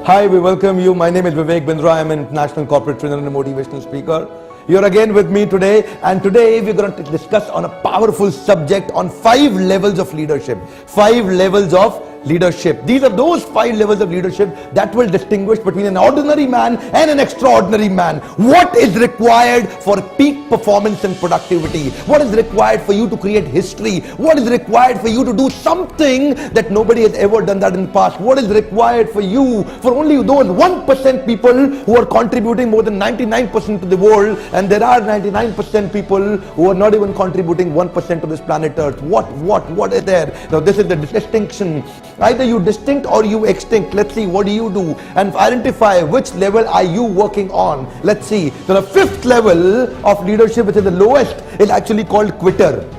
Hi, we welcome you. My name is Vivek Bindra. I am an international corporate trainer and a motivational speaker. You're again with me today, and today we're going to discuss on a powerful subject on 5 levels of leadership. 5 levels of leadership. These are those 5 levels of leadership that will distinguish between an ordinary man and an extraordinary man. What is required for peak performance and productivity? What is required for you to create history? What is required for you to do something that nobody has ever done that in the past? What is required for you, for only those 1% people who are contributing more than 99% to the world, and there are 99% people who are not even contributing 1% to this planet Earth. What is there? Now this is the distinction. Either you distinct or you extinct. Let's see, what do you do? And identify which level are you working on. Let's see. So the 5th level of leadership, which is the lowest, is actually called quitter.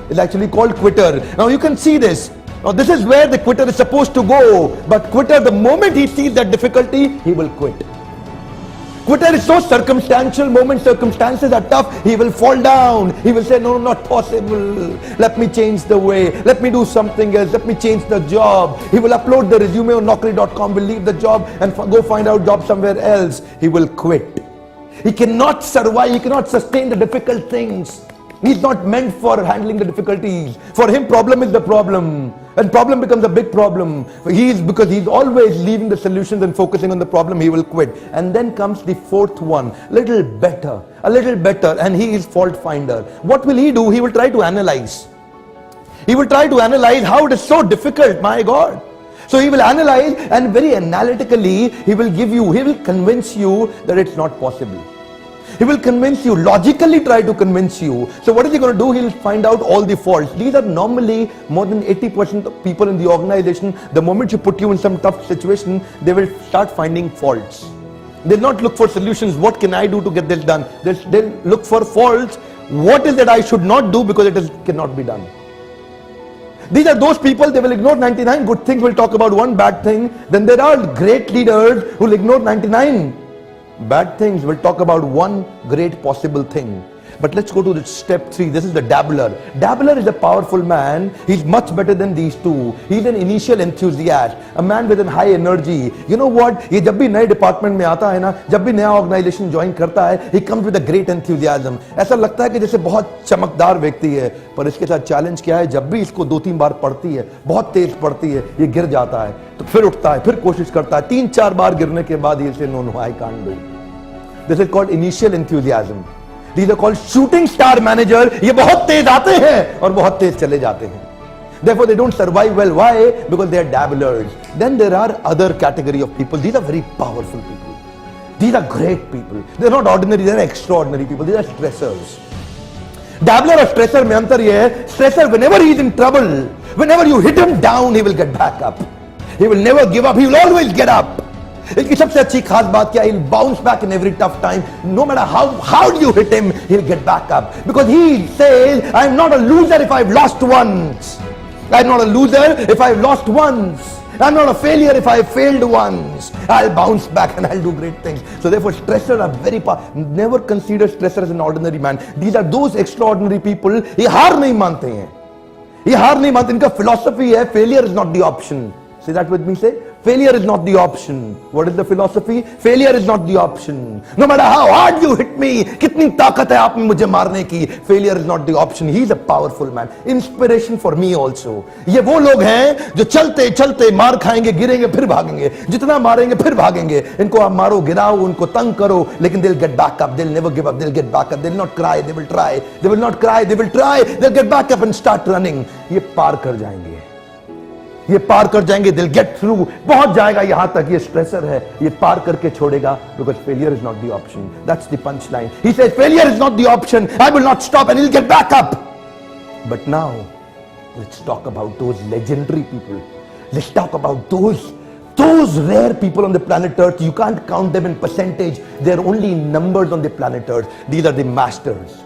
It's actually called quitter. Now you can see this. Now this is where the quitter is supposed to go. But quitter, the moment he sees that difficulty, he will quit. Quitter is so circumstantial. Circumstances are tough, he will fall down. He will say, no, not possible. Let me change the way. Let me do something else. Let me change the job. He will upload the resume on Naukri.com, will leave the job and go find out job somewhere else. He will quit. He cannot survive. He cannot sustain the difficult things. He's not meant for handling the difficulties. For him, problem is the problem. And problem becomes a big problem. Because he's always leaving the solutions and focusing on the problem, he will quit. And then comes the 4th one, a little better, and he is fault finder. What will he do? He will try to analyze. He will try to analyze how it is so difficult, my God. So he will analyze, and very analytically, he will convince you that it's not possible. He will convince you, logically try to convince you. So what is he going to do? He'll find out all the faults. These are normally more than 80% of people in the organization. The moment you put you in some tough situation, they will start finding faults. They'll not look for solutions. What can I do to get this done? They'll look for faults. What is it I should not do because it cannot be done? These are those people, they will ignore 99 good things, will talk about one bad thing. Then there are great leaders who will ignore 99 bad things, will talk about one great possible thing. But let's go to the step 3. This is the dabbler. Dabbler is a powerful man. He's much better than these two. He's an initial enthusiast, a man with a high energy. You know what? ये जब भी नए department में आता है ना, जब भी नया ऑर्गेनाइजेशन ज्वाइन करता है, he comes with a great enthusiasm. ऐसा लगता है कि जैसे बहुत चमकदार व्यक्ति है, पर इसके साथ चैलेंज क्या है? जब भी इसको 2-3 बार पढ़ती है, बहुत तेज पढ़ती है, ये गिर जाता है, तो फिर उठता है, फिर कोशिश करता है, 3-4 बार गिरने के बाद ये से no, I can't do. This is called initial enthusiasm. These are called shooting star manager. ये बहुत तेज आते हैं और बहुत तेज चले जाते हैं. Therefore, they don't survive well. Why? Because they are dabblers. Then there are other category of people. These are very powerful people. These are great people. They are not ordinary. They are extraordinary people. These are stressors. Dabbler और stressor में अंतर ये है. Stressor, whenever he is in trouble, whenever you hit him down, he will get back up. He will never give up. He will always get up. इसकी सबसे अच्छी खास बात क्या है? He'll bounce back in every tough time. No matter how hard you hit him, he'll get back up. Because he says, I'm not a loser if I've lost once. I'm not a loser if I've lost once. I'm not a failure if I've failed once. I'll bounce back and I'll do great things. So therefore, stressors are very powerful. Never consider stressor as an ordinary man. These are those extraordinary people. ये हार नहीं मानते हैं. ये हार नहीं मानते. इनका philosophy है, failure is not the option. Say that with me, say. Failure is not the option. What is the philosophy? Failure is not the option. No matter how hard you hit me, कितनी ताकत है आप में मुझे मारने की, failure is not the option. He is a powerful man. Inspiration for me also. ये वो लोग हैं जो चलते चलते मार खाएंगे, गिरेंगे, फिर भागेंगे. जितना मारेंगे, फिर भागेंगे. इनको आप मारो, गिराओ, उनको तंग करो, लेकिन they'll get back up. They'll never give up. They'll get back up. They'll not cry. They will try. They will not cry. They will try. They'll get back up and start running. ये पार कर जाएंगे. ये पार कर जाएंगे. They'll get through. पहुंच जाएगा यहां तक. ये स्ट्रेसर है, ये पार करके छोड़ेगा. Because failure is not the option. That's the punchline. He says failure is not the option. I will not stop, and he'll get back up. But now let's talk about those legendary people. Let's talk about those rare people on the planet Earth. You can't count them in percentage. They're only numbers on the planet Earth. These are the masters.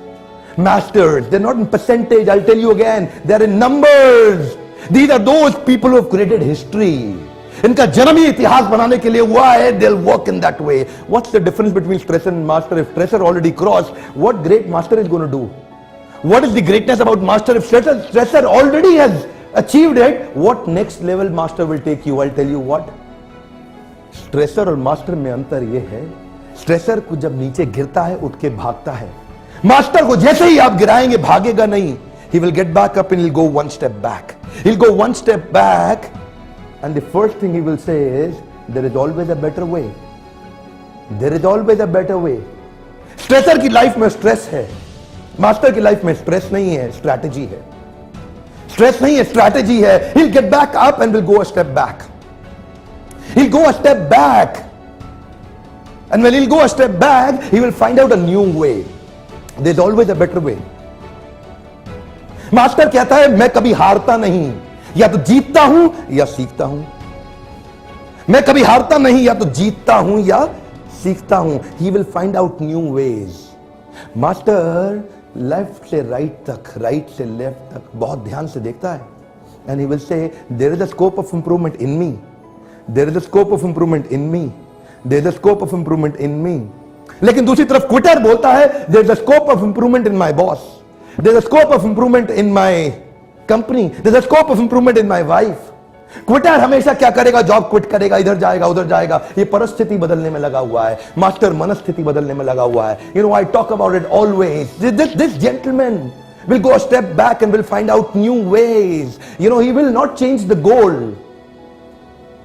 They're not in percentage. I'll tell you again, they're in numbers. These are those people who have created history. इनका जन्म ही इतिहास बनाने के लिए हुआ है. They'll work in that way. What's the difference between stressor and master? If stressor already crossed, what great master is going to do? What is the greatness about master? If stressor already has achieved it, what next level master will take you? I'll tell you what. Stressor और master में अंतर यह है, stressor को जब नीचे गिरता है उठ के भागता है, मास्टर को जैसे ही आप गिराएंगे भागेगा नहीं. He will get back up and he'll go one step back. He'll go one step back and the first thing he will say is, there is always a better way. There is always a better way. Stressor की life में stress है, master की life में stress नहीं है, strategy है. Stress नहीं है, स्ट्रैटेजी है. He'll get back up and will go a step back. He'll go a step back. And when he'll go a step back, he will find out a new way. There's always a better way. Master कहता है मैं कभी हारता नहीं, या तो जीतता हूं या सीखता हूं. मैं कभी हारता नहीं, या तो जीतता हूं या सीखता हूं. He will find out new ways. Master left से राइट तक, राइट से लेफ्ट तक बहुत ध्यान से देखता है. And he will say, there is a scope of improvement in me. There is a scope of improvement in me. There is a scope of improvement in me. लेकिन दूसरी तरफ क्विटर बोलता है, there is a scope of improvement in my boss. There's a scope of improvement in my company. There's a scope of improvement in my wife. Quetta हमेशा क्या करेगा? Job quit करेगा, इधर जाएगा उधर जाएगा. ये परिस्थिति बदलने में लगा हुआ है. मास्टर मनस्थिति बदलने में लगा हुआ है. You know, I talk about it always. This gentleman will go a step back and will find out new ways. You know, he will not change the goal.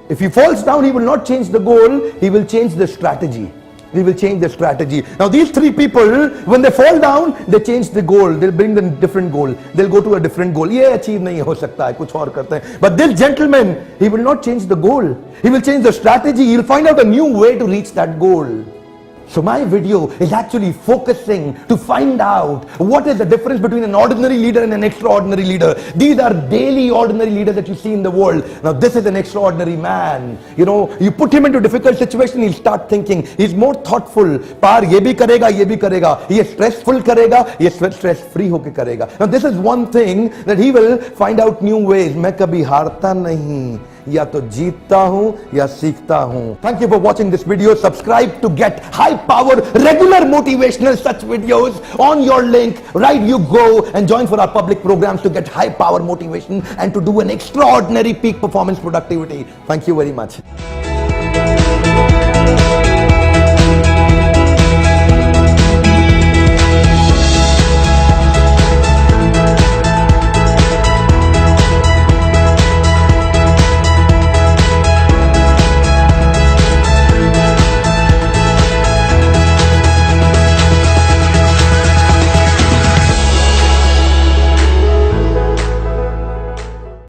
If he falls down, he will not change the goal. He will change the strategy. He will change the strategy. Now these three people, when they fall down, they change the goal. They'll bring the different goal. They'll go to a different goal. ये achieve नहीं हो सकता है, कुछ और करते हैं. But this gentleman, he will not change the goal. He will change the strategy. He'll find out a new way to reach that goal. So my video is actually focusing to find out what is the difference between an ordinary leader and an extraordinary leader. These are daily ordinary leaders that you see in the world. Now this is an extraordinary man. You know, you put him into difficult situation, he'll start thinking. He's more thoughtful. पार ये भी करेगा, ये भी करेगा. ये stressful करेगा, ये stress free होके करेगा. Now this is one thing that he will find out new ways. मैं कभी हारता नहीं, या तो जीतता हूं या सीखता हूं. Thank you for watching this video. Subscribe to get high power regular motivational such videos on your link. Right you go and join for our public programs to get high power motivation and to do an extraordinary peak performance productivity. Thank you very much.